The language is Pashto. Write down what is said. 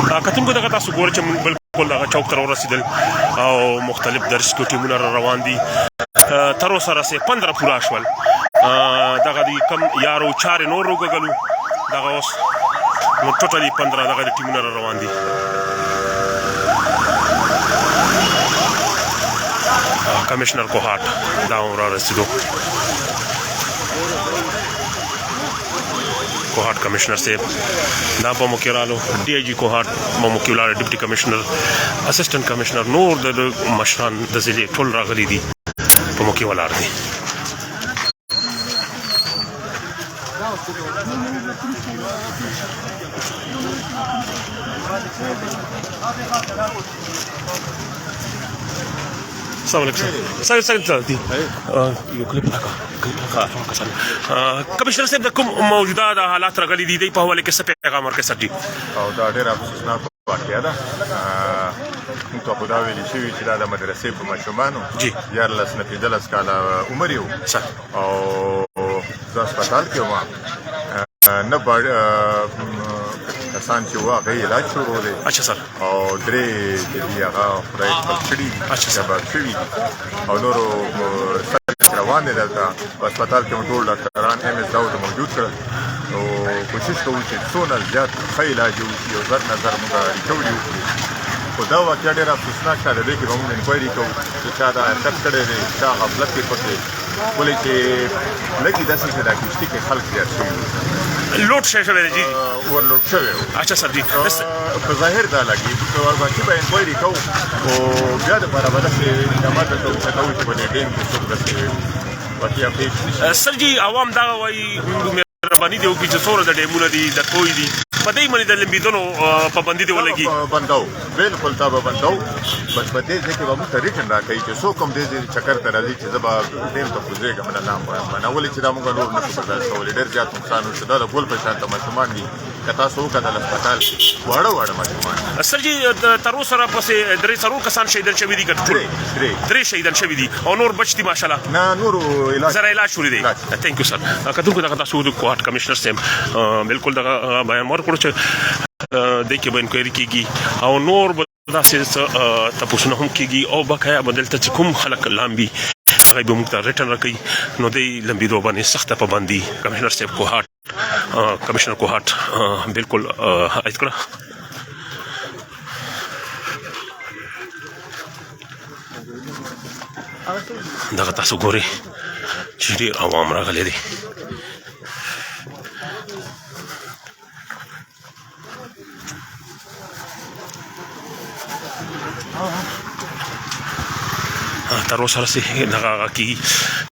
کتونکو دغه تاسو ګورئ چې موږ بالکل دغه چوک ته ورسېدل او مختلف درسکو ټیمونه روان دي تر اوسه رسې 15 پوره شول دغه د کم یارو چارې نور وګګلو دغه اوس نو ټوټلي 15 دغه د ټیمونه روان دي کمشنر کوهاټ دا را رسېدو کوهاټ کمشنر صاحب دا په مو کې رالو ډي آی جي کوهاټ په مو کې ولاړ ډیپټي کمشنر اسسټنټ کمشنر نور د مشران د ضلع ټول راغلي دي په مو کې ولاړ دي السلام علیکم سر دی یو کلیپ راکا کمشنر صاحب د کوم موجوده د حالات راغلي دي په حواله کې څه پیغام ورکړی سر جی او دا ډېر افسوسناک واقعه ده موږ ته خو دا ویلي شوي چې دا د مدرسې په ماشومانو 14 نه 15 کاله عمر یې و او زه هسپتال کې وم نه کسان چې وو هغه علاج شروع دی اچھا سر او درې چې دي هغه خدای خپل کړي دي شباب شوي دي او نورو روان دي دلته په هسپتال کې مو ټول ډاکټران ایم ایس داود موجود کړل نو کوشش کوو چې څونه زیات ښه علاج وشي او زر نظر موږ ریکوري وکړو خو دا واقعه ډېره افسوسناک ده دې کې به موږ انکوایري کوو چې چا دا حرکت کړی دی چا غفلت یې پکې ولې چې لږې داسې چې دا کشتي کې خلک زیات شوي لوټ شوی دی جی اورلوډ شوی و اچھا سر جی په ظاهر دا لګي په ورباندې به انکوایري کوو خو بیا دپاره به داسې اقدامات درته وکړو چې په دې ټیم کې څوک داسې واقعه پېښ نه شي سر جی عوام دا وایي مهرباني دی وکړي چې څومره د ډیمونه دي د کوی دي په دې باندې د لمبېدنو پابندي دې ولګي بندو بالکل دا به بندو بس په دې ځای کې به موږ ته ریټن راکوي چې څوک هم دې چکر ته راځي چې زه به ټیم ته کوزېږم نه لا منه ولې چې دا موږ نور نه شو برداشت کولی ډېر زیات نقصان وشو دا د ګل په شان ته ماشومان دي که تاسو وکتل هسپتال واړه ماشومان سر جی تر اوسه راپسې درې څلور کسان شهیدان شوي دي که ټول درې شهیدان شوي دي او نور بچ دي ماشاءالله نه نورو علاج شوي دی تھینک یو سر کتونکو دغه تاسو د کوهاټ کمشنر صاحب بالکل دغه بیان ورکړو چې دې کې به انکوایري کېږي او نور به داسې تپوسونه هم کېږي او بقایا به دلته چې کوم خلک لامبي هغه به موږ ته ریټن راکوي نو دې لمبېدو باندې سخته پابندي کمشنر صاحب کوهاټ کمشنر کوهاټ بالکل عاید کړه دغه تاسو ګورئ چې ډېر عوام راغلي دي تر اوسه رسې دغه کېږي